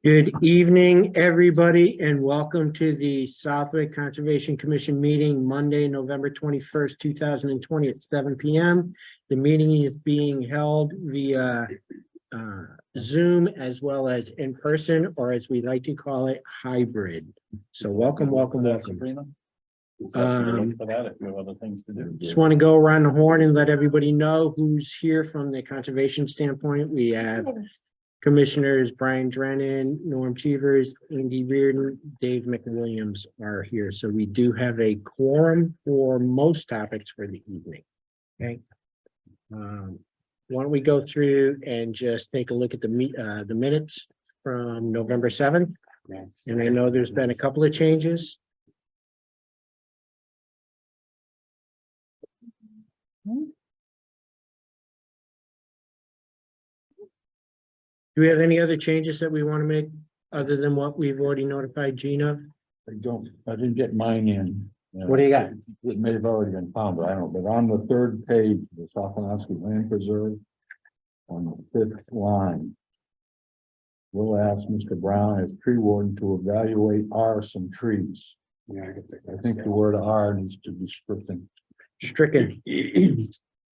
Good evening, everybody, and welcome to the Southwick Conservation Commission meeting Monday, November 21st, 2020 at 7 p.m. The meeting is being held via Zoom as well as in person, or as we like to call it, hybrid. So welcome. For that, if you have other things to do. Just want to go around the horn and let everybody know who's here from the conservation standpoint. We have Commissioners Brian Drennan, Norm Cheevers, Andy Reardon, Dave McWilliams are here. So we do have a quorum for most topics for the evening. Okay. Why don't we go through and just take a look at the minutes from November 7th? Yes. And I know there's been a couple of changes. Do we have any other changes that we want to make other than what we've already notified Gene of? I didn't get mine in. What do you got? It may have already been found, but I don't, but on the third page, the Sokolowski Land Preserve, on the fifth line, we'll ask Mr. Brown as tree warden to evaluate some trees. Yeah, I think the word "are" needs to be stricken. Stricken.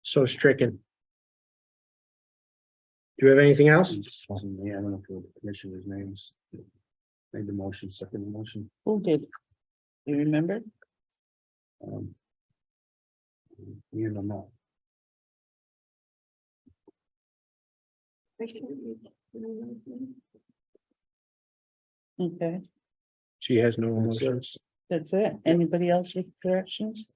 So stricken. Do we have anything else? Yeah, I don't know if the commissioner's names. Made the motion, second motion. Who did? You remember? You don't know. Okay, She has no emotions. that's it. Anybody else with corrections?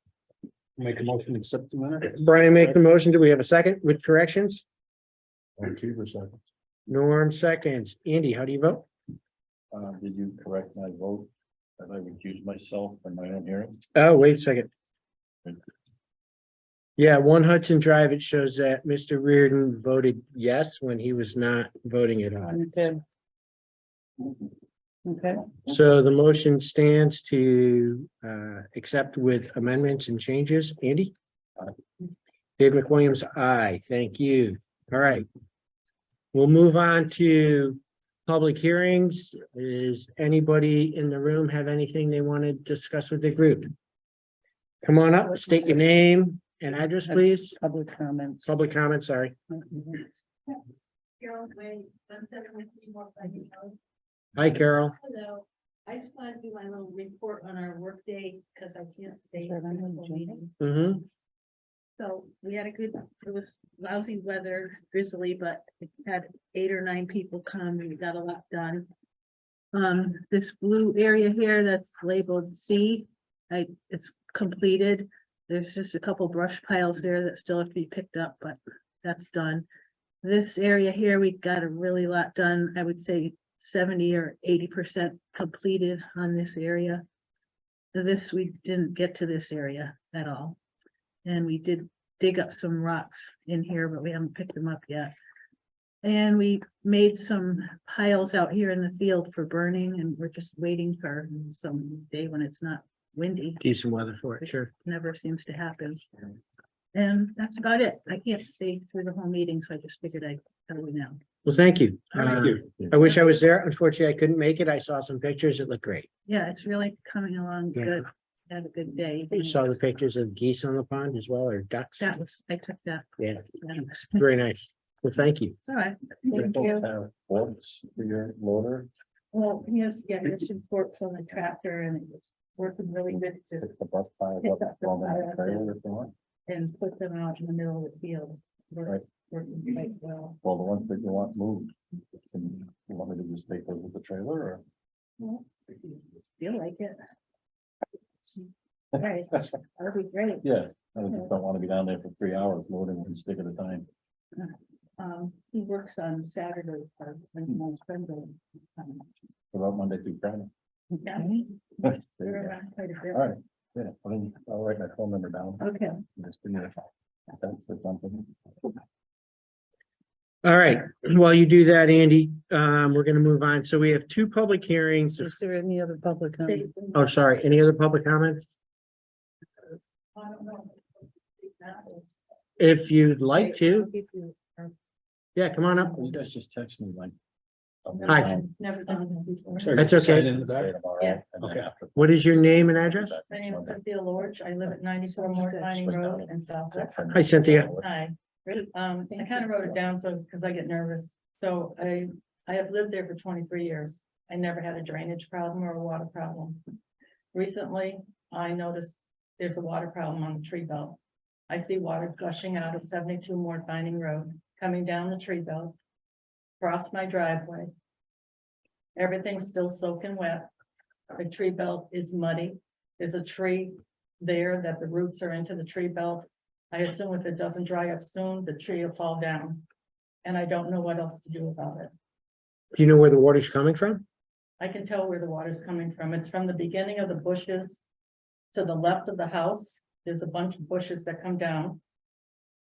Make a motion, to accept the minute. Brian make the motion. Do we have a second with corrections? Cheever seconds. Norm seconds. Andy, how do you vote? Did you correct my vote? That I recused myself from my own hearing? Oh, wait a second. Yeah, 1 Hudson Drive, it shows that Mr. Reardon voted yes when he was not voting at all. Okay. Okay, So the motion stands to accept with amendments and changes. Andy? Dave McWilliams, aye. Thank you. All right. We'll move on to public hearings. Is anybody in the room have anything they want to discuss with the group? Come on up, state your name and address, please. public comments. Public comment, sorry. Carol Way, 173 North Ivy Road. Hi, Carol. Hello, I just want to do my little report on our workday because I can't stay. Is that on the for the whole agenda? meeting. Mm-hmm. So we had it was lousy weather, drizzly, but it had 8 or 9 people come, we got a lot done. This blue area here that's labeled C, it's completed. There's just a couple brush piles there that still have to be picked up, but that's done. This area here, we got a really lot done. I would say 70 or 80% completed on this area. This, we didn't get to this area at all. And we did dig up some rocks in here, but we haven't picked them up yet. And we made some piles out here in the field for burning, and we're just waiting for some day when it's not windy. Decent weather for it, sure. Never seems to happen. And that's about it. I can't stay through the whole meeting, so I just figured I'd tell you now. Well, thank you. Thank you. I wish I was there. Unfortunately, I couldn't make it. I saw some pictures. It looked great. Yeah, it's really coming along Yeah. good. Had a good day. You saw the pictures of geese on the pond as well, or ducks. That was, I took that. Yeah, Yeah. very nice. Well, thank you. All right. Thank you. Forks for your loader, Well, he has some forks on the tractor and it was working really good to pick the bus piles Pick up, up the throw them in pile. the trailer if you want. and put them out in the middle of the field. Right. Working quite well. Well, the ones that you want moved, you want me to just take those with the trailer or? Well, if you feel like it. All right, that'll be great. Yeah, I just don't want to be down there for 3 hours loading one stick at a time. He works on Saturday. When my friend goes, About Monday through Friday. yeah, There you we're go. around quite a bit. All right, yeah, I'll write my phone number down. Okay. Just give me a text or something. All right, while you do that, Andy, we're gonna move on. So we have 2 public hearings. Is there any other public comment? Oh, sorry. Any other public comments? I don't know. If you'd like to, I'll give you, yeah, come on up. You guys just text me like Hi. Never done this before. That's okay. Yeah. Okay. What is your name and address? My name is Cynthia Lorch. I live at 94 North Vining Road in Southwick. Hi, Cynthia. Hi. I kind of wrote it down so, because I get nervous. So I have lived there for 23 years. I never had a drainage problem or a water problem. Recently, I noticed there's a water problem on the tree belt. I see water gushing out of 72 North Vining Road, coming down the tree belt, across my driveway. Everything's still soaking wet. The tree belt is muddy. There's a tree there that the roots are into the tree belt. I assume if it doesn't dry up soon, the tree will fall down. And I don't know what else to do about it. Do you know where the water's coming from? I can tell where the water's coming from. It's from the beginning of the bushes to the left of the house. There's a bunch of bushes that come down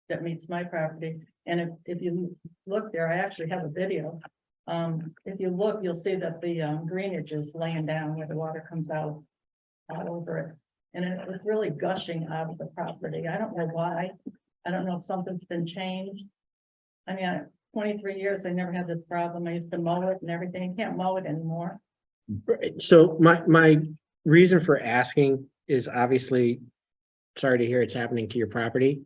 that meets my property. And if you look there, I actually have a video. If you look, you'll see that the greenage is laying down where the water comes out all over it. And it's really gushing out of the property. I don't know why. I don't know if something's been changed. I mean, 23 years, I never had this problem. I used to mow it and everything. Can't mow it anymore. So my reason for asking is obviously, sorry to hear it's happening to your property.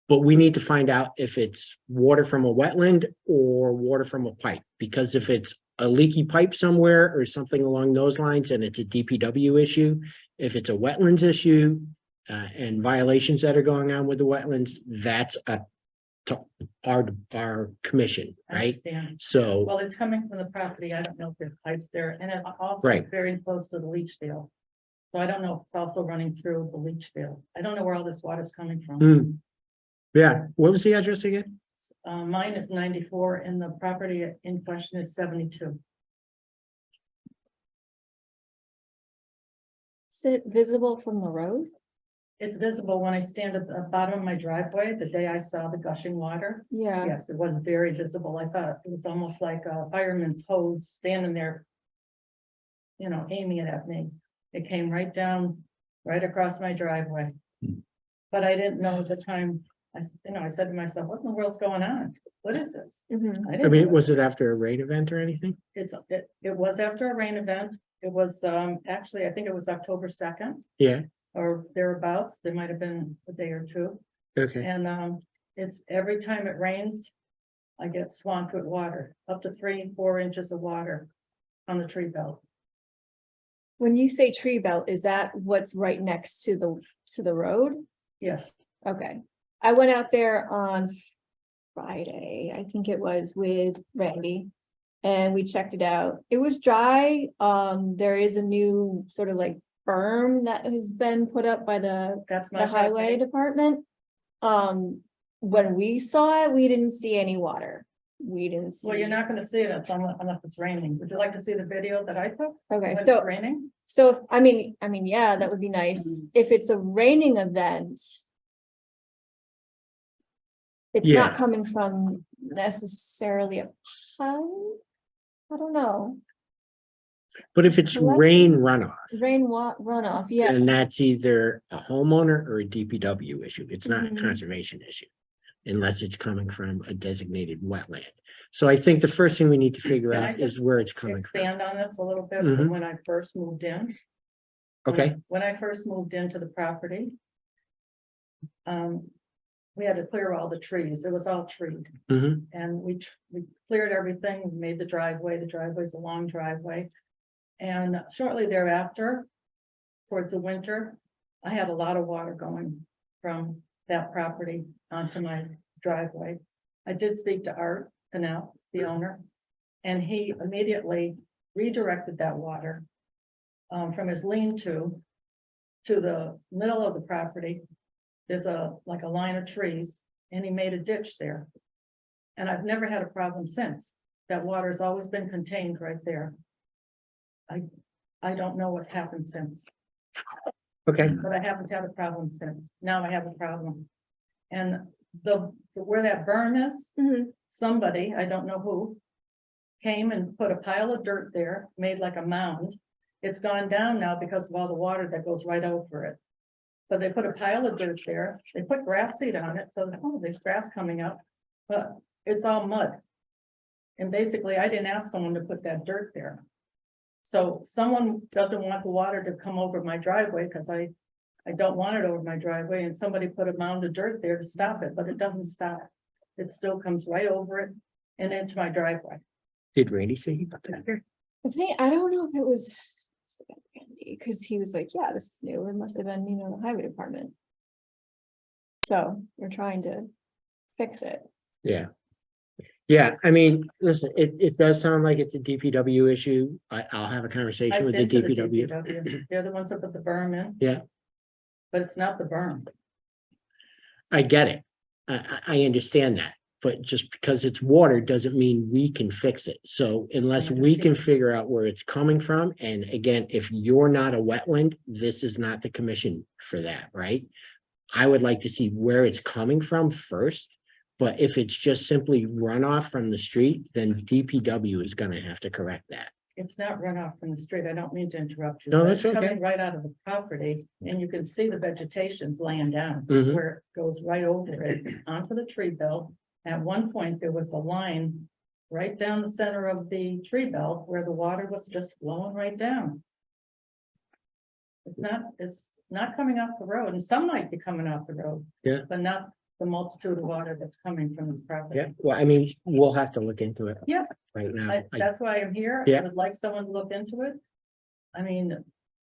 But we need to find out if it's water from a wetland or water from a pipe, because if it's a leaky pipe somewhere or something along those lines, and it's a DPW issue, if it's a wetlands issue, and violations that are going on with the wetlands, that's up to our commission, I right? understand. So, Well, it's coming from the property. I don't know if there's pipes there, and it also Right. very close to the leach field. So I don't know if it's also running through the leach field. I don't know where all this water's coming from. yeah, what was the address again? Mine is 94 and the property in question is 72. Is it visible from the road? It's visible when I stand at the bottom of my driveway, the day I saw the gushing water. Yeah. Yes, it was very visible. I thought it was almost like a fireman's hose standing there, you know, aiming it at me. It came right down, right across my driveway. But I didn't know at the time. I said to myself, what in the world's going on? What is this? Mhm. I didn't mean, know. was it after a rain event or anything? It was after a rain event. It was, actually, I think it was October 2nd Yeah, or thereabouts. There might have been a day or two. okay. And, it's every time it rains, I get swamped with water, up to 3-4 inches of water on the tree belt. When you say tree belt, is that what's right next to the road? Yes, Okay. I went out there on Friday, I think it was, with Randy. And we checked it out. It was dry. There is a new sort of like berm that has been put up by the that's my highway property. department. When we saw it, we didn't see any water. We didn't see. Well, you're not gonna see it unless it's raining. Would you like to see the video that I took? Okay, when it's so, raining? I mean, yeah, that would be nice. If it's a raining event. It's Yeah. not coming from necessarily a pipe. I don't know, But if it's What? rain runoff, runoff, yeah. then that's either a homeowner or a DPW issue. It's not a Mhm. conservation issue. Unless it's coming from a designated wetland. So I think the first thing we need to figure Can I out is just where it's coming from. Expand on this a little bit Mhm. from when I first moved in. Okay, When I first moved into the property. We had to clear all the trees. It was all treed. mhm, And we cleared everything, we made the driveway's a long driveway. And shortly thereafter, towards the winter, I had a lot of water going from that property onto my driveway. I did speak to Art Canal, the owner, and he immediately redirected that water from his lean-to to the middle of the property. There's like a line of trees, and he made a ditch there. And I've never had a problem since. That water's always been contained right there. I don't know what happened since, okay, but I haven't had a problem since. Now I have a problem. And where that berm is, Mhm. somebody, I don't know who, came and put a pile of dirt there, made like a mound. It's gone down now because of all the water that goes right over it. But they put a pile of dirt there, they put grass seed on it, so, oh, there's grass coming up, but it's all mud. And basically, I didn't ask someone to put that dirt there. So someone doesn't want the water to come over my driveway because I don't want it over my driveway, and somebody put a mound of dirt there to stop it, but it doesn't stop. It still comes right over it and into my driveway. Did Randy say he put that there? I think, I don't know if it was Randy, because he was like, yeah, this is new. It must have been, the highway department. So we're trying to fix it. Yeah. Yeah, I mean, listen, it does sound like it's a DPW issue. I'll have a conversation I've with the been to the DPW. DPW. They're the ones that put the berm in. Yeah. But it's not the berm. I get it. I understand that, but just because it's water doesn't mean we can fix it. So unless we can figure out where it's coming from, and again, if you're not a wetland, this is not the commission for that, right? I would like to see where it's coming from first, but if it's just simply runoff from the street, then DPW is gonna have to correct that. It's not runoff from the street. I don't mean to interrupt you. No, but that's it's okay. coming right out of the property, and you can see the vegetation's laying down Mhm. where it goes right over it onto the tree belt. At one point, there was a line right down the center of the tree belt where the water was just flowing right down. It's not coming off the road, and some might be coming off the road. Yeah. But not the multitude of water that's coming from this property. Yeah, well, I mean, we'll have to look into it. Yeah. Right now. That's why I'm here. Yeah. I would like someone to look into it. I mean,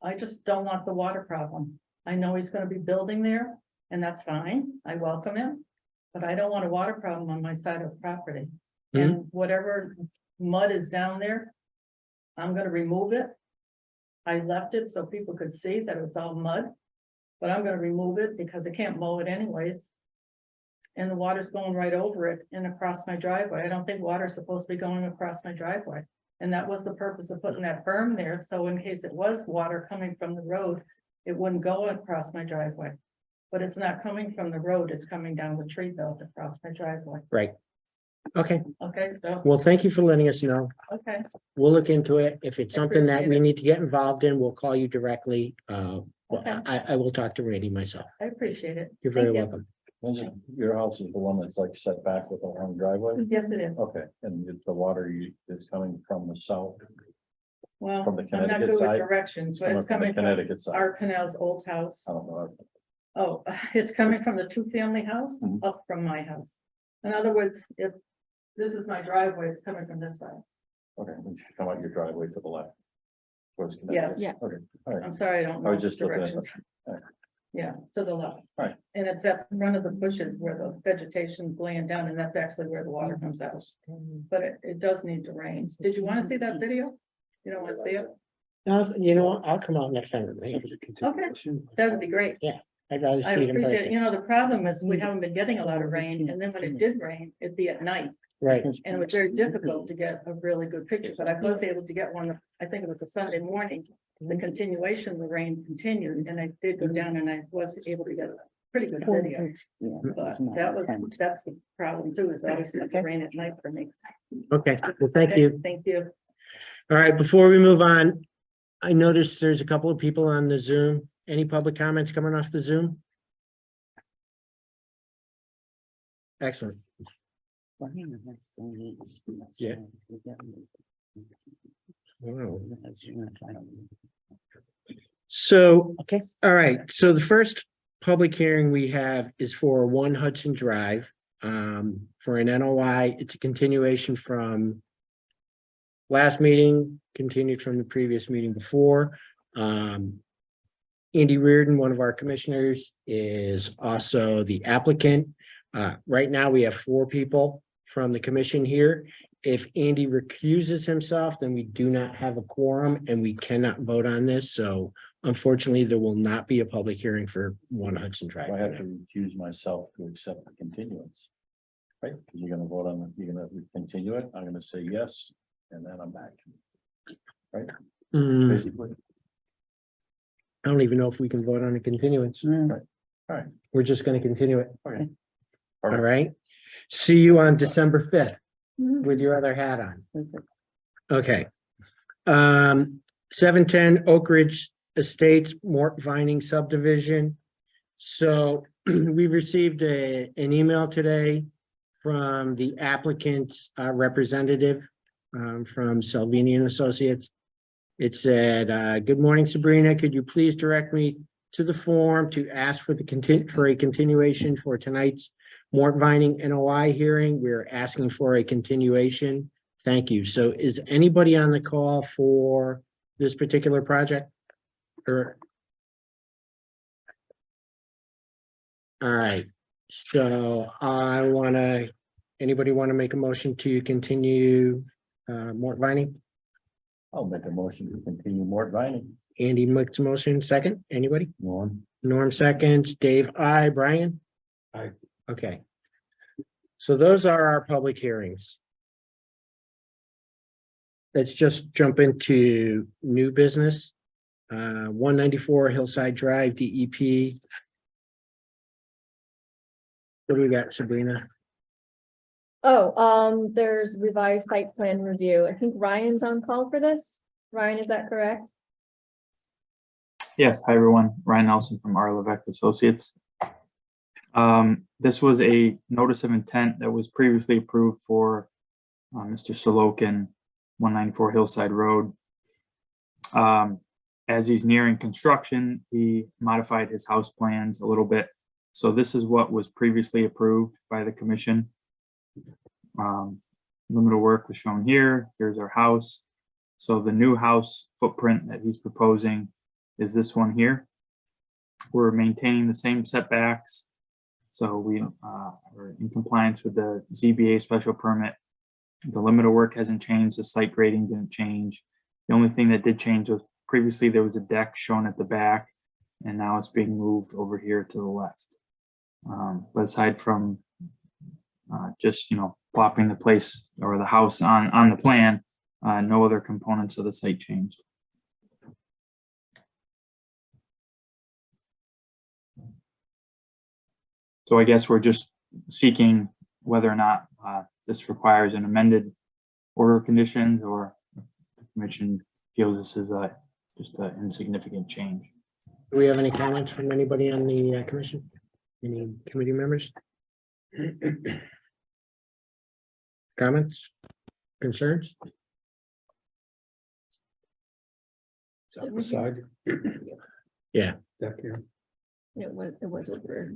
I just don't want the water problem. I know he's gonna be building there, and that's fine. I welcome him. But I don't want a water problem on my side of the property. And whatever mud is down there, I'm gonna remove it. I left it so people could see that it was all mud. But I'm gonna remove it because I can't mow it anyways. And the water's going right over it and across my driveway. I don't think water's supposed to be going across my driveway. And that was the purpose of putting that berm there, so in case it was water coming from the road, it wouldn't go across my driveway. But it's not coming from the road, it's coming down the tree belt across my driveway. Right. Okay, Okay, so, well, thank you for letting us know. okay, We'll look into it. If it's I something that appreciate we it. need to get involved in, we'll call you directly. Well, Okay. I will talk to Randy myself. I appreciate it. You're very Thank you. welcome. Your house is the one that's like set back with a long driveway? Yes, it is. Okay, and the water is coming from the south, Well, from the I'm not Connecticut good with side? directions, but coming it's from the coming from Connecticut side. our canal's old house. I don't know. Oh, it's coming from the two-family house Mhm. up from my house. In other words, if this is my driveway, it's coming from this side. Okay, we should come out your driveway to the left. Towards Yes. Connecticut. Yeah. Okay, all right. I'm sorry, I don't I know was just looking at directions. Alright. Yeah, to the left. Right. And it's at one of the bushes where the vegetation's laying down, and that's actually where the water comes out. But it does need to rain. Did you want to see that video? You don't want to see it? You know, what? I'll come out next time. with me. Okay, that would be great. I'd rather see I it in appreciate, person. you know, the problem is we haven't been getting a lot of rain, and then when it did rain, it'd be at night. Right, And it was very difficult to get a really good picture, but I was able to get one, I think it was a Sunday morning. The continuation of the rain continued, and I did go down and I was able to get a pretty good video. But that's the problem too, is always the rain at night for me. okay, well, thank Okay, you. Thank you. All right, before we move on, I noticed there's a couple of people on the Zoom. Any public comments coming off the Zoom? Excellent. Yeah. Wow. So, Okay. all right, so the first public hearing we have is for 1 Hudson Drive. For an NOI, it's a continuation from last meeting, continued from the previous meeting before. Andy Reardon, one of our commissioners, is also the applicant. Right now, we have 4 people from the commission here. If Andy recuses himself, then we do not have a quorum and we cannot vote on this. So unfortunately, there will not be a public hearing for 1 Hudson Drive. I have to recuse myself to accept the continuance. Right, because you're gonna vote on, you're gonna continue it, I'm gonna say yes, and then I'm back. Hmm, Basically, I don't even know if we can vote on a continuance. Alright. We're just gonna continue it. Okay. All right. See you on December 5th Mhm. with your other hat on. Okay. 710 Oak Ridge Estates, Mort Vining subdivision. So we received an email today from the applicant's representative from Salvini and Associates. It said, good morning, Sabrina. Could you please direct me to the form to ask for a continuation for tonight's Mort Vining NOI hearing? We're asking for a continuation. Thank you. So is anybody on the call for this particular project? Or all right, so anybody want to make a motion to continue Mort Vining? I'll make a motion to continue Mort Vining. Andy makes a motion, second, anybody? Norm, Norm seconds, Dave, I, Brian? Aye. Okay. So those are our public hearings. Let's just jump into new business. 194 Hillside Drive, DEP. What do we got, Sabrina? Oh, there's revised site plan review. I think Ryan's on call for this. Ryan, is that correct? Yes, hi everyone, Ryan Nelson from R. Levesque Associates. This was a notice of intent that was previously approved for Mr. Solokin, 194 Hillside Road. As he's nearing construction, he modified his house plans a little bit. So this is what was previously approved by the commission. Limited work was shown here. Here's our house. So the new house footprint that he's proposing is this one here. We're maintaining the same setbacks. So we are in compliance with the ZBA special permit. The limit of work hasn't changed. The site grading didn't change. The only thing that did change was previously there was a deck shown at the back and now it's being moved over here to the left. But aside from just, plopping the place or the house on the plan, no other components of the site changed. So I guess we're just seeking whether or not this requires an amended order of conditions, or the commission feels this is just an insignificant change. Do we have any comments from anybody on the commission? Any committee members? Comments? Concerns? is that the side? Yeah. Deck here. It was over here.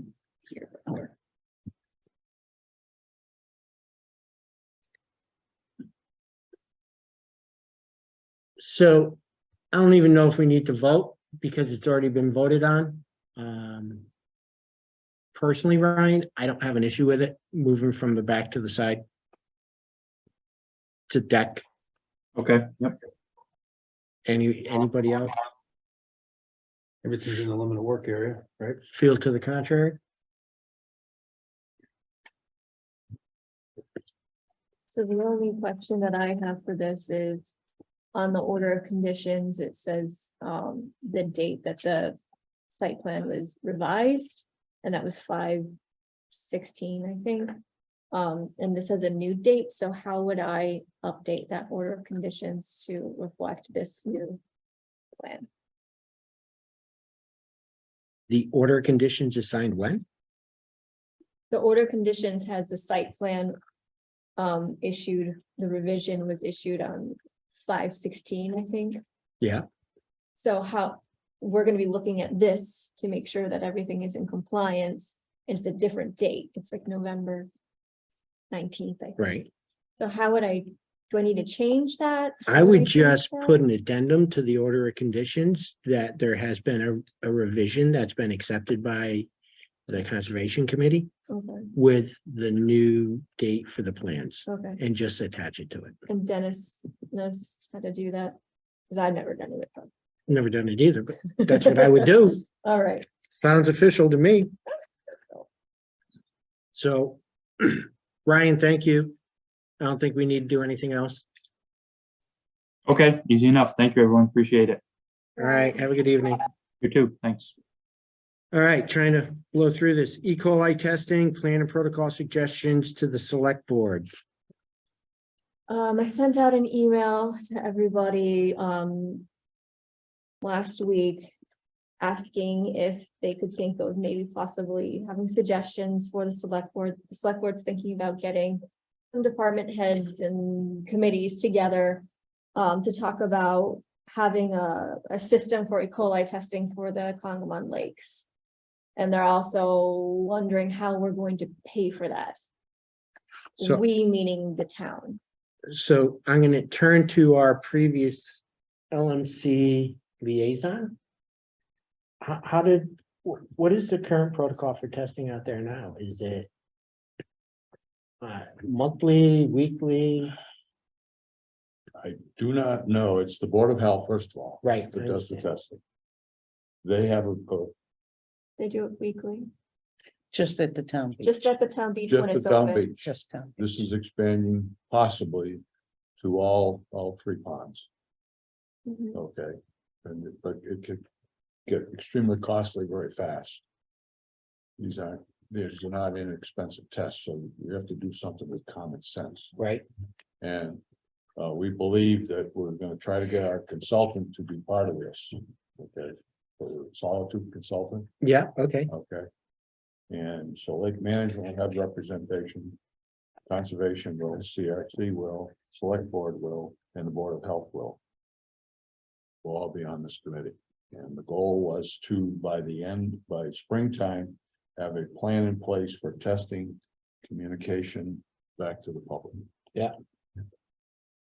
So I don't even know if we need to vote because it's already been voted on. Personally, Ryan, I don't have an issue with it moving from the back to the side. It's a deck. Okay, yep. Anybody else Everything's in the limited work area, right? feel to the contrary? So the only question that I have for this is on the order of conditions, it says the date that the site plan was revised, and that was 5/16, I think. And this has a new date, so how would I update that order of conditions to reflect this new plan? The order of conditions is signed when? The order of conditions has the site plan issued, the revision was issued on 5/16, I think. Yeah. So how, we're gonna be looking at this to make sure that everything is in compliance. It's a different date. It's like November 19th, I think. Right. So how would do I need to change that? I How would change just that? put an addendum to the order of conditions that there has been a revision that's been accepted by the Conservation Committee Okay, with the new date for the plans okay. and just attach it to it. And Dennis knows how to do that? Cause I've never done it before. Never done it either, but that's what I would do. All right, Sounds official to me. So, Ryan, thank you. I don't think we need to do anything else. Okay, easy enough. Thank you, everyone. Appreciate it. All right, have a good evening. You too. Thanks. All right, trying to blow through this. E. coli testing, plan and protocol suggestions to the select board. I sent out an email to everybody, last week. asking if they could think of maybe possibly having suggestions for the select board. The select board's thinking about getting some department heads and committees together to talk about having a system for E. coli testing for the Congamon Lakes. And they're also wondering how we're going to pay for that. So, We meaning the town. so I'm gonna turn to our previous LMC liaison. How did, what is the current protocol for testing out there now? Is it monthly, weekly? I do not know. It's the Board of Health, first of all, Right. that I does the understand. testing. They have a, They do it weekly, Just at the town. beach. just at the town beach when just it's the town open. beach. Just town. This is expanding possibly to all three ponds, Mhm. okay? But it could get extremely costly very fast. These are not inexpensive tests, so you have to do something with common sense. Right, And we believe that we're gonna try to get our consultant to be part of this, okay? Solitude consultant, yeah, okay, okay? And so Lake Management will have representation. Conservation will, CRC will, Select Board will, and the Board of Health will. Will all be on this committee. And the goal was to, by springtime, have a plan in place for testing, communication back to the public. Yeah.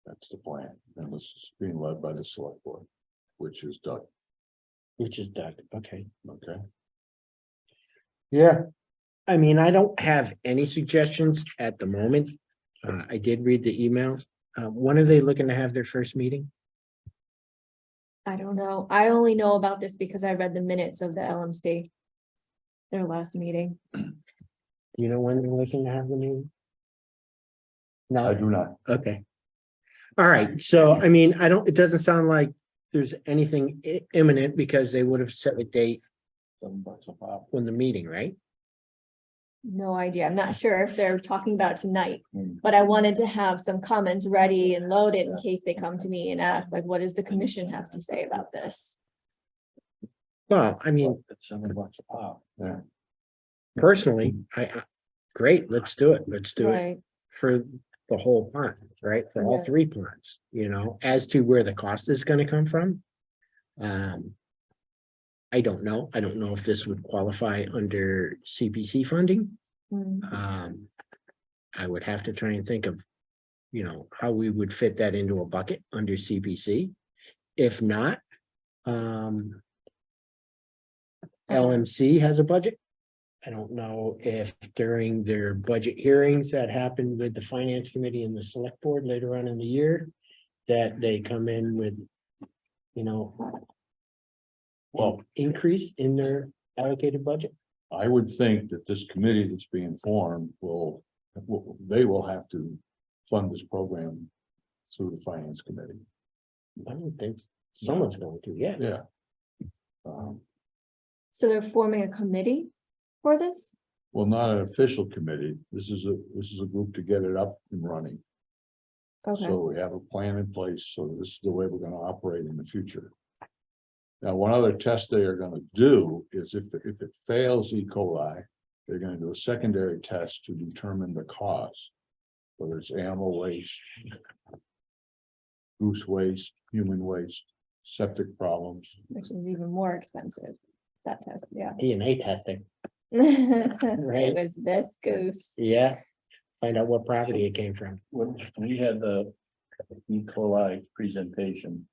That's the plan, and this is being led by the Select Board, which is Doug, which is Doug, okay. okay? Yeah. I mean, I don't have any suggestions at the moment. I did read the email. When are they looking to have their first meeting? I don't know. I only know about this because I read the minutes of the LMC. Their last meeting. You know when they're looking to have the meeting? I No, do not. okay. All right, so I mean, it doesn't sound like there's anything imminent because they would have set a date $7 a pop. when the meeting, right? No idea. I'm not sure if they're talking about tonight, Hmm. but I wanted to have some comments ready and loaded in case they come to me and ask, like, what does the commission have to say about this? Well, I mean, It's $7 a pop. Yeah, personally, great, let's do it. Let's do it Right, for the whole pond, right? For all Yeah. three ponds, as to where the cost is gonna come from. I don't know. I don't know if this would qualify under CPC funding. Mm, I would have to try and think of, how we would fit that into a bucket under CPC. If not, LMC has a budget. I don't know if during their budget hearings that happened with the finance committee and the select board later on in the year, that they come in with, well, increase in their allocated budget. I would think that this committee that's being formed they will have to fund this program through the finance committee. I don't think someone's going to, yeah. Yeah. Um, So they're forming a committee for this? well, not an official committee. This is a group to get it up and running. Okay, So we have a plan in place. So this is the way we're gonna operate in the future. Now, one other test they are gonna do is if it fails E. coli, they're gonna do a secondary test to determine the cause. Whether it's animal waste, goose waste, human waste, septic problems. which is even more expensive, that test, yeah. DNA testing, It was this goose. yeah. Find out what property it came from. When we had the E. coli presentation,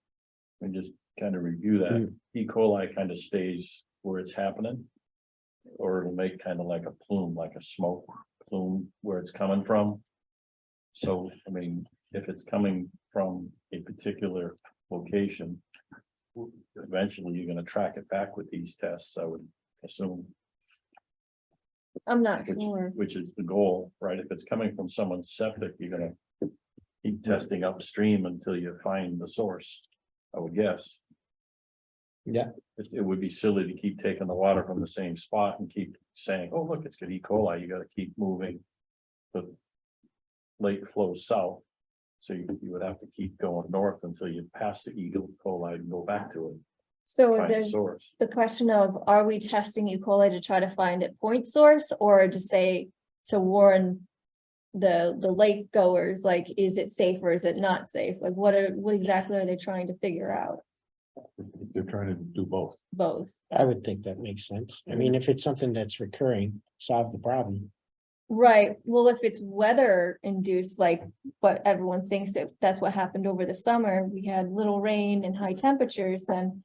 we just kind of review that. Mm. E. coli kind of stays where it's happening. Or it'll make kind of like a plume, like a smoke plume where it's coming from. So, I mean, if it's coming from a particular location, eventually you're gonna track it back with these tests, I would assume. I'm not Which, sure. which is the goal, right? If it's coming from someone's septic, you're gonna keep testing upstream until you find the source, I would guess. Yeah. It would be silly to keep taking the water from the same spot and keep saying, oh, look, it's got E. coli, you gotta keep moving. The lake flows south, so you would have to keep going north until you pass the E. coli and go back to it. So find a there's source. the question of, are we testing E. coli to try to find a point source or to say, to warn the lake goers, like, is it safe or is it not safe? Like, what exactly are they trying to figure out? They're trying to do both. Both. I would think that makes sense. I mean, if it's something that's recurring, solve the problem. Right, well, if it's weather induced, like what everyone thinks that's what happened over the summer, we had little rain and high temperatures, then.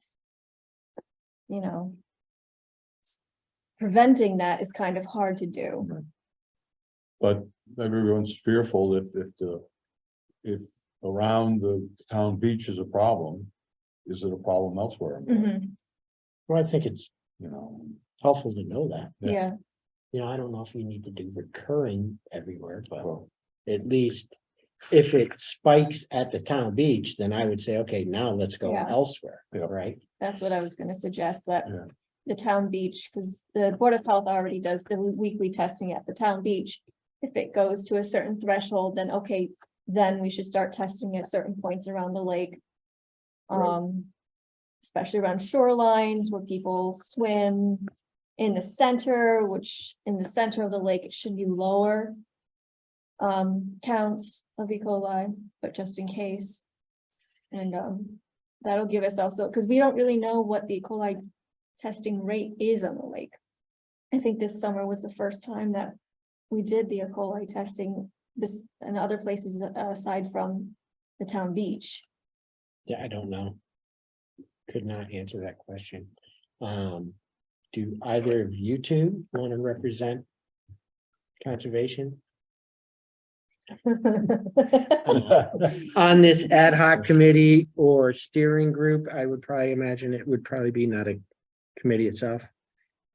You know. Preventing that is kind of hard to do. But everyone's fearful if around the town beach is a problem, is it a problem elsewhere? Mhm, Well, I think it's You know, helpful to know that. yeah, You know, I don't know if you need to do recurring everywhere, but well, at least if it spikes at the town beach, then I would say, okay, now let's go Yeah. elsewhere, Yeah. right? that's what I was gonna suggest, that. Yeah. The town beach, because the Board of Health already does the weekly testing at the town beach. If it goes to a certain threshold, then okay, then we should start testing at certain points around the lake. Especially around shorelines where people swim. In the center, which in the center of the lake, it should be lower. Counts of E. coli, but just in case. And that'll give us also, because we don't really know what the E. coli testing rate is on the lake. I think this summer was the first time that we did the E. coli testing this and other places aside from the town beach. Yeah, I don't know. Could not answer that question. Do either of you two want to represent conservation on this ad hoc committee or steering group? I would probably imagine it would probably be not a committee itself.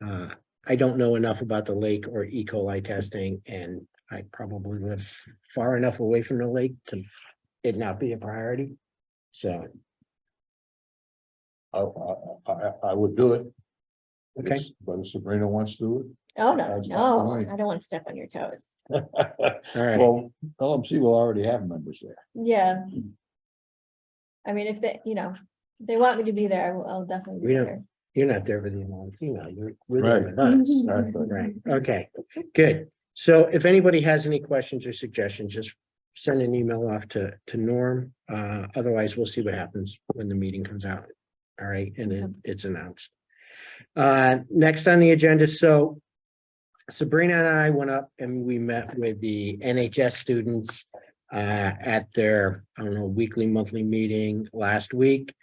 I don't know enough about the lake or E. coli testing, and I probably live far enough away from the lake to it not be a priority. So, I would do it. okay, But if Sabrina wants to do Oh, no, That's no, fine. I don't want to step on your toes. it. all right. Well, LMC will already have members there. Yeah. I mean, if they, they want me to be there, I'll definitely We be don't- there. You're not there with the amount, you're there with us. Right. Right, okay, good. So if anybody has any questions or suggestions, just send an email off to Norm. Otherwise, we'll see what happens when the meeting comes out. All right, and then it's announced. Next on the agenda, so Sabrina and I went up and we met with the NHS students at their, I don't know, weekly, monthly meeting last week.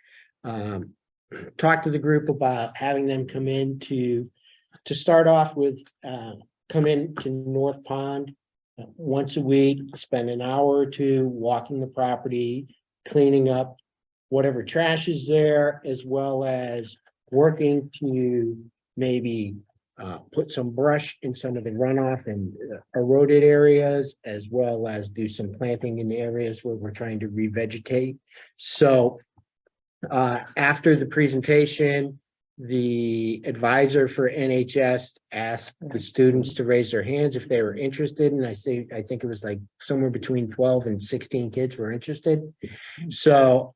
Talked to the group about having them come in to start off with, come in to North Pond once a week, spend an hour or two walking the property, cleaning up whatever trash is there, as well as working to maybe put some brush in some of the runoff and eroded areas, as well as do some planting in the areas where we're trying to revegetate. So after the presentation, the advisor for NHS asked the students to raise their hands if they were interested, and I think it was like somewhere between 12 and 16 kids were interested. So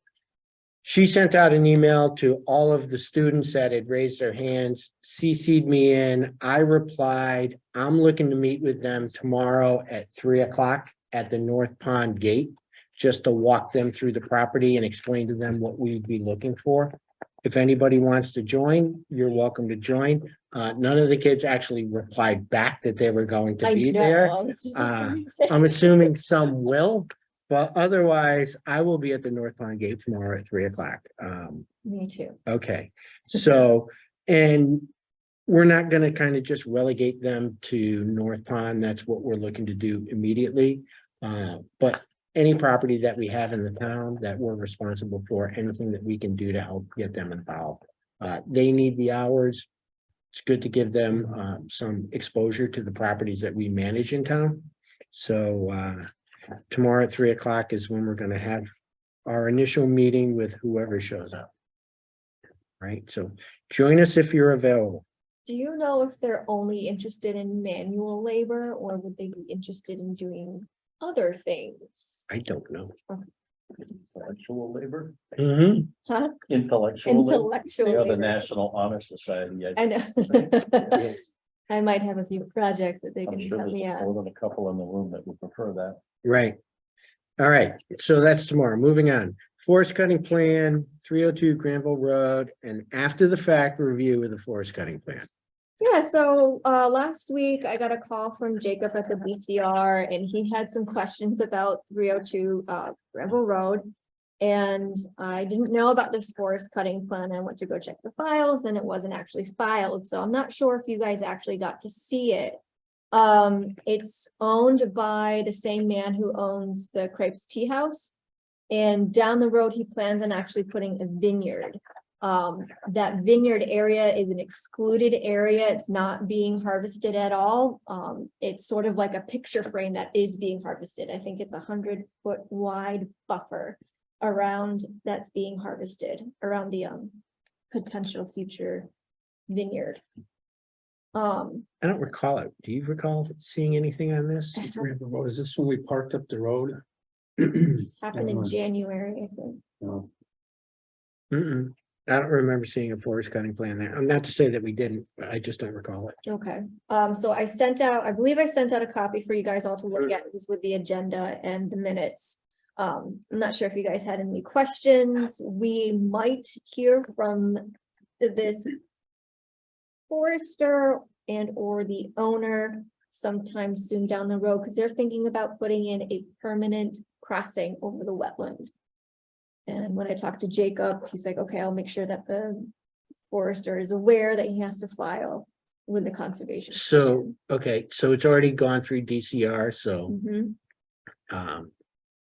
she sent out an email to all of the students that had raised their hands, CC'd me in. I replied, I'm looking to meet with them tomorrow at 3 o'clock at the North Pond Gate, just to walk them through the property and explain to them what we'd be looking for. If anybody wants to join, you're welcome to join. None of the kids actually replied back that they were going to I be know, there. I was just- I'm assuming some will, but otherwise I will be at the North Pond Gate tomorrow at 3 o'clock. Me too. Okay, so, and we're not gonna kind of just relegate them to North Pond. That's what we're looking to do immediately. But any property that we have in the town that we're responsible for, anything that we can do to help get them involved. They need the hours. It's good to give them some exposure to the properties that we manage in town. So tomorrow at 3 o'clock is when we're gonna have our initial meeting with whoever shows up. Right, so join us if you're available. Do you know if they're only interested in manual labor or would they be interested in doing other things? I don't know. Intellectual labor, Mhm. Huh? intellectual labor. Intellectual They are the labor. National Honor Society. I know. Yeah. I might have a few projects that they I'm can sure help me there's out. more than a couple in the room that would prefer that. Right. All right, so that's tomorrow. Moving on. Forest cutting plan, 302 Granville Road, and after the fact review of the forest cutting plan. Yeah, so last week I got a call from Jacob at the BTR and he had some questions about 302 Granville Road. And I didn't know about this forest cutting plan. I went to go check the files and it wasn't actually filed, so I'm not sure if you guys actually got to see it. It's owned by the same man who owns the Crepes Tea House. And down the road, he plans on actually putting a vineyard. That vineyard area is an excluded area. It's not being harvested at all. It's sort of like a picture frame that is being harvested. I think it's 100-foot wide buffer around that's being harvested around the potential future vineyard. I don't recall it. Do you recall seeing anything on this? Is this when we parked up the road? This happened in January, I think. No. Mm-mm. I don't remember seeing a forest cutting plan there. I'm not to say that we didn't, but I just don't recall it. Okay, so I sent out, I believe I sent out a copy for you guys all to look at. It was with the agenda and the minutes. I'm not sure if you guys had any questions. We might hear from this forester and or the owner sometime soon down the road, because they're thinking about putting in a permanent crossing over the wetland. And when I talked to Jacob, he's like, okay, I'll make sure that the forester is aware that he has to file with the conservation. So, okay, so it's already gone through DCR, so Mhm.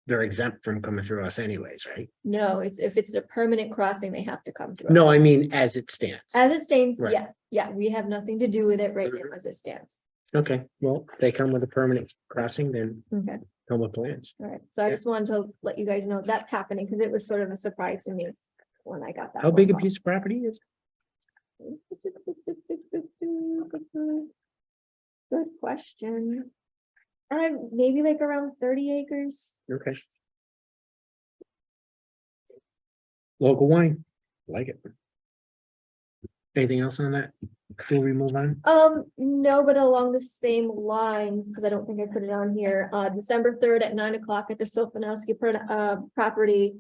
they're exempt from coming through us anyways, right? No, if it's a permanent crossing, they have to come through. No, I mean, as it stands. As it stands, Right. yeah, we have nothing to do with it right now as it stands. Okay, well, they come with a permanent crossing, then Okay, come with plans. all right. So I Yeah. just wanted to let you guys know that's happening because it was sort of a surprise to me when I got that. How big a phone piece of property is? call. Good question. Maybe like around 30 acres. Okay. Local wine, like it. Anything else on that? Before we move on? No, but along the same lines, because I don't think I put it on here, December 3rd at 9 o'clock at the Sofinowski property.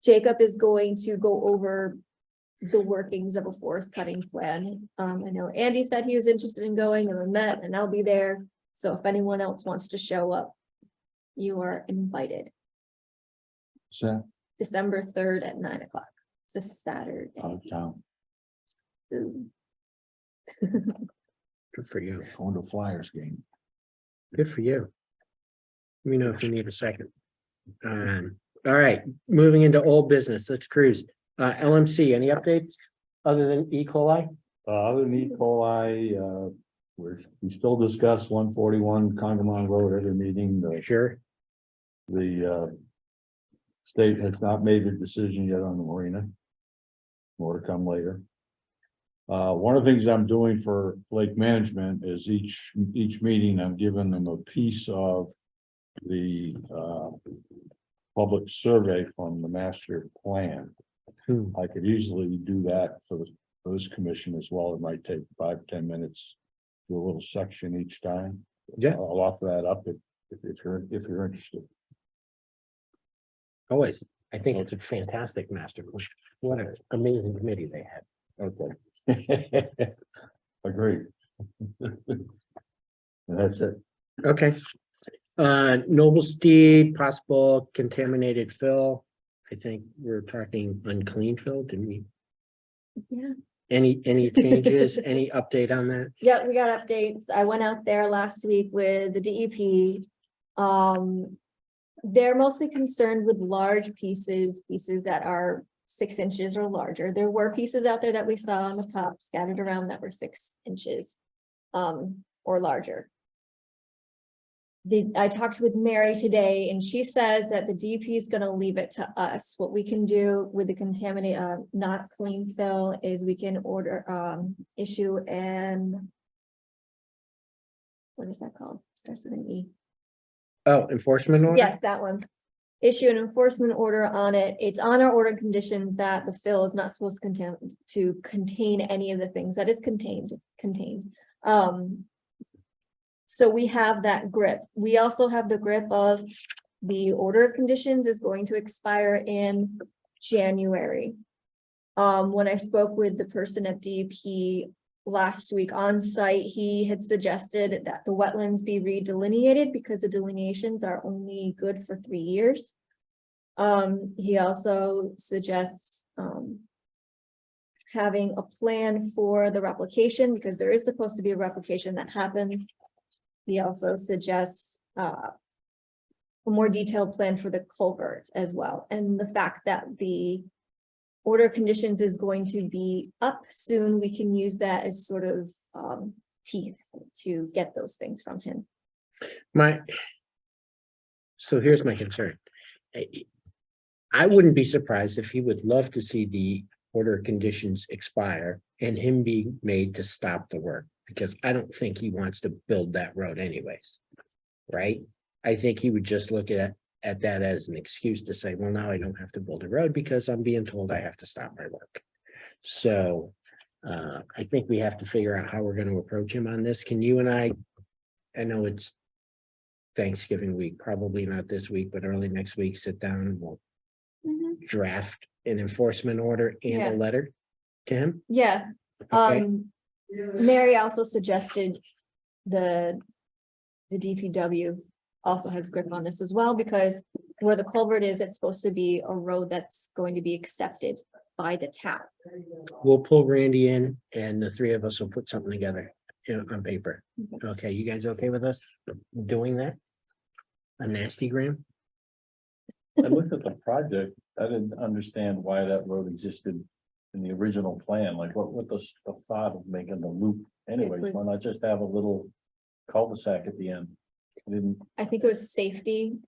Jacob is going to go over the workings of a forest cutting plan. I know Andy said he was interested in going and we met and I'll be there. So if anyone else wants to show up, you are invited. So, December 3rd at 9 o'clock. It's a Saturday. out of town, Ooh. Good for you. going to a Flyers game. Good for you. Let me know if you need a second. All right, moving into old business. Let's cruise. LMC, any updates other than E. coli? Other than E. coli, we still discuss 141 Congamon Road every meeting. Sure. The state has not made a decision yet on the marina. More to come later. One of the things I'm doing for lake management is each meeting, I'm giving them a piece of the public survey from the master plan. I could easily do that for this commission as well. It might take 5-10 minutes, do a little section each time. Yeah. I'll offer that up if you're interested. Always. I think it's a fantastic master plan. What an amazing committee they had. Okay. Agreed. And that's it. Okay. Noble Steed, possible contaminated fill. I think we're talking unclean fill, didn't we? Yeah. Any changes, any update on that? Yeah, we got updates. I went out there last week with the DEP. They're mostly concerned with large pieces that are 6 inches or larger. There were pieces out there that we saw on the top scattered around that were 6 inches or larger. I talked with Mary today and she says that the DEP is going to leave it to us. What we can do with the contaminated, not clean fill is we can order, issue an, what is that called? Starts with an E. Oh, enforcement order? Yes, that one. issue an enforcement order on it. It's on our order conditions that the fill is not supposed to contain any of the things that is contained. So we have that grip. We also have the grip of the order of conditions is going to expire in January. When I spoke with the person at DEP last week on site, he had suggested that the wetlands be redelineated because the delineations are only good for 3 years. He also suggests having a plan for the replication because there is supposed to be a replication that happens. He also suggests a more detailed plan for the culvert as well, and the fact that the order of conditions is going to be up soon, we can use that as sort of teeth to get those things from him. So here's my concern. I wouldn't be surprised if he would love to see the order of conditions expire and him be made to stop the work, because I don't think he wants to build that road anyways. Right? I think he would just look at that as an excuse to say, well, now I don't have to build a road because I'm being told I have to stop my work. So I think we have to figure out how we're going to approach him on this. Can you and I know it's Thanksgiving week, probably not this week, but early next week, sit down and we'll draft an enforcement order and Yeah. a letter to him. Yeah, Okay. Mary also suggested the DPW also has grip on this as well, because where the culvert is, it's supposed to be a road that's going to be accepted by the town. We'll pull Randy in and the three of us will put something together, on paper. Okay, you guys okay with us doing that? A nasty gram? I looked at the project, I didn't understand why that road existed in the original plan, like what the thought of making the loop anyways, why was- not just have a little cul-de-sac at the end? I didn't, I think it was safety,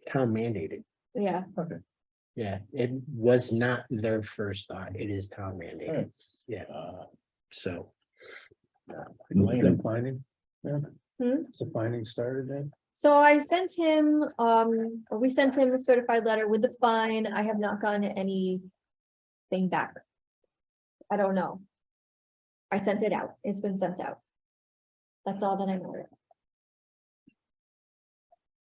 Town mandated. yeah. Yeah, it was not their first thought. It is town mandated. Right. Yeah, so. Finding? Yeah. Hmm? Is the finding started then? So I sent him, or we sent him a certified letter with the fine. I have not gotten anything back. I don't know. I sent it out. It's been sent out. That's all that I know.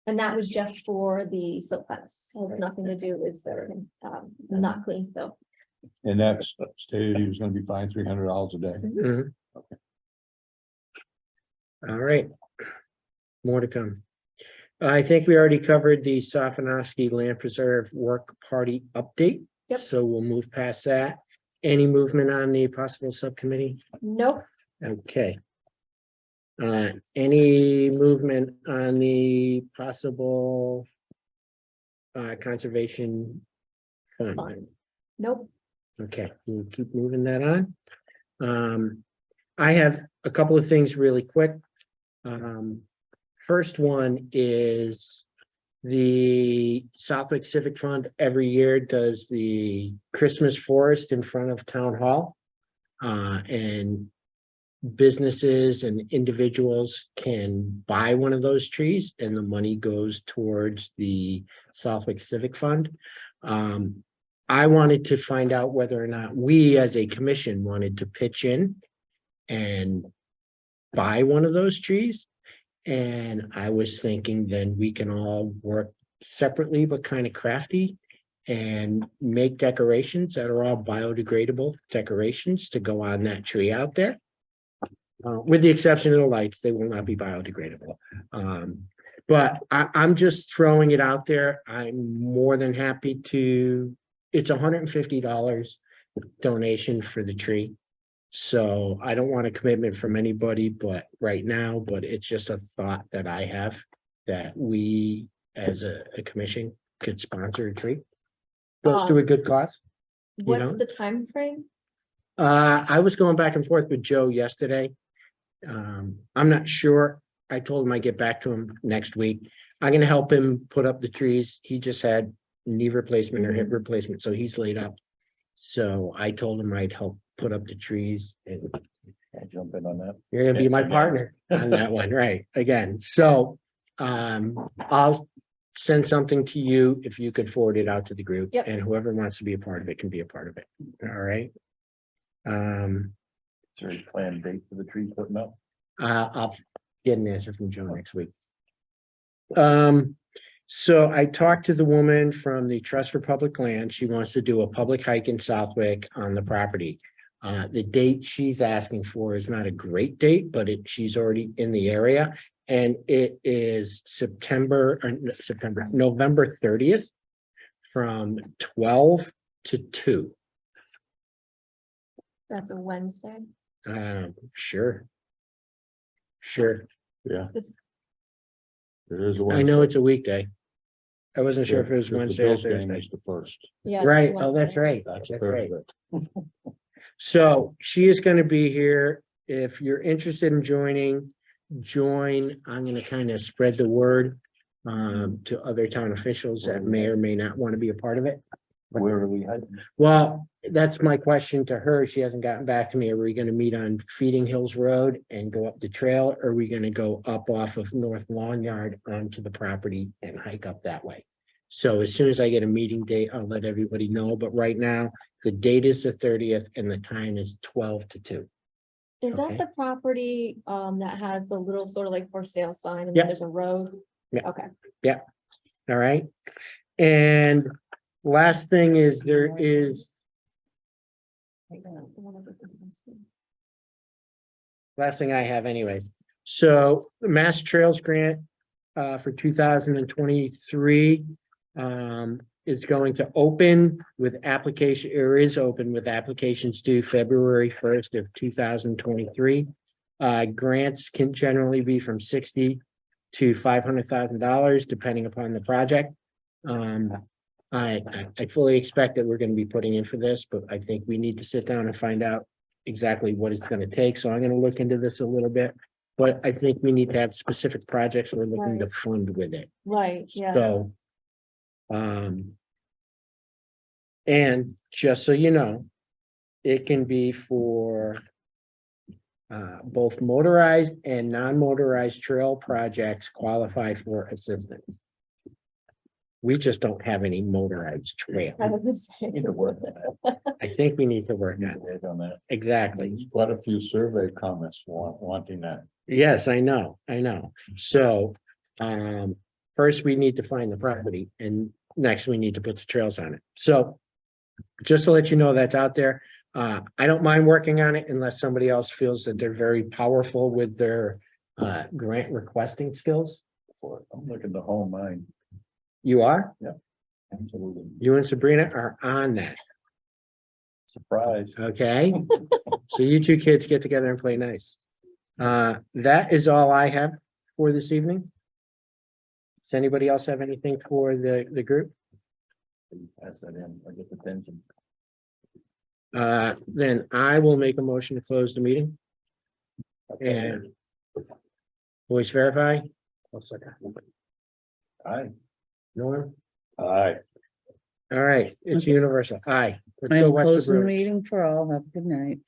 And that was just for the silt fence. It has nothing to do with the, not clean fill. And that stated he was gonna be fined $300 a day. Mhm. All right. More to come. I think we already covered the Sofinowski Land Preserve Work Party update. Yep. So we'll move past that. Any movement on the possible subcommittee? Nope, Okay. Any movement on the possible conservation fund? fine. Nope. Okay, we'll keep moving that on. I have a couple of things really quick. First one is the Southwick Civic Fund every year does the Christmas forest in front of Town Hall. And businesses and individuals can buy one of those trees and the money goes towards the Southwick Civic Fund. I wanted to find out whether or not we as a commission wanted to pitch in and buy one of those trees. And I was thinking then we can all work separately but kind of crafty and make decorations that are all biodegradable decorations to go on that tree out there. With the exception of the lights, they will not be biodegradable. But I'm just throwing it out there. I'm more than happy to, it's $150 donation for the tree. So I don't want a commitment from anybody, but right now, but it's just a thought that I have that we as a commission could sponsor a tree. Goes to a good cause. What's know? the time frame? I was going back and forth with Joe yesterday. I'm not sure. I told him I'd get back to him next week. I'm gonna help him put up the trees. He just had knee replacement or hip replacement, so he's laid up. So I told him I'd help put up the trees and I'll jump in on that. you're gonna be my Again. partner on that one, right? Again, so I'll send something to you, if you could forward it out to the group. Yep. And whoever wants to be a part of it can be a part of it. All right. Is there a planned date for the tree putting up? I'll get an answer from Joe next week. So I talked to the woman from the Trust for Public Land. She wants to do a public hike in Southwick on the property. The date she's asking for is not a great date, but she's already in the area. And it is November 30th from 12 to 2. That's a Wednesday. Sure. Sure. Yeah, This- it is. a I know Wednesday. it's a weekday. I wasn't sure if it was Because the Wednesday or Bills game Thursday. is the first. Yeah. it's Right, oh, that's Wednesday. right, That's that's right. Thursday. So she is gonna be here. If you're interested in joining, join. I'm gonna kind of spread the word to other town officials that may or may not want to be a part of it. Where are we heading? Well, that's my question to her. She hasn't gotten back to me. Are we gonna meet on Feeding Hills Road and go up the trail? Or are we gonna go up off of North Lawn Yard onto the property and hike up that way? So as soon as I get a meeting date, I'll let everybody know. But right now, the date is the 30th and the time is 12 to 2. Is Okay. that the property, that has the little sort of like for sale sign and Yeah. then there's a road? Yeah. Okay. All right. And last thing is there is, last thing I have anyways. So the Mass Trails Grant for 2023 is going to open with application, or is open with applications due February 1st of 2023. Grants can generally be from $60,000 to $500,000 depending upon the project. I fully expect that we're going to be putting in for this, but I think we need to sit down and find out exactly what it's going to take. So I'm going to look into this a little bit. But I think we need to have specific projects we're looking to fund with it. Right, yeah. So. And just so you know, it can be for both motorized and non-motorized trail projects qualify for assistance. We just don't have any motorized trail. I was gonna say. Need to work on that. I think we need to work Need on to that. work on that. Exactly. There's quite a few survey comments wanting that. Yes, I know. So, first we need to find the property and next we need to put the trails on it. So just to let you know that's out there. I don't mind working on it unless somebody else feels that they're very powerful with their grant requesting skills. I'm looking to hone mine. You are? Absolutely. You and Sabrina are on that, Surprise. okay? So you two kids get together and play nice. That is all I have for this evening. Does anybody else have anything for the group? Pass that in. I get the pension. Then I will make a motion to close the meeting. And voice verify. Aye. Norm? Aye. All right, it's universal. Aye. Let's I go am watch the closing the Bruins. meeting for all. Have a good night.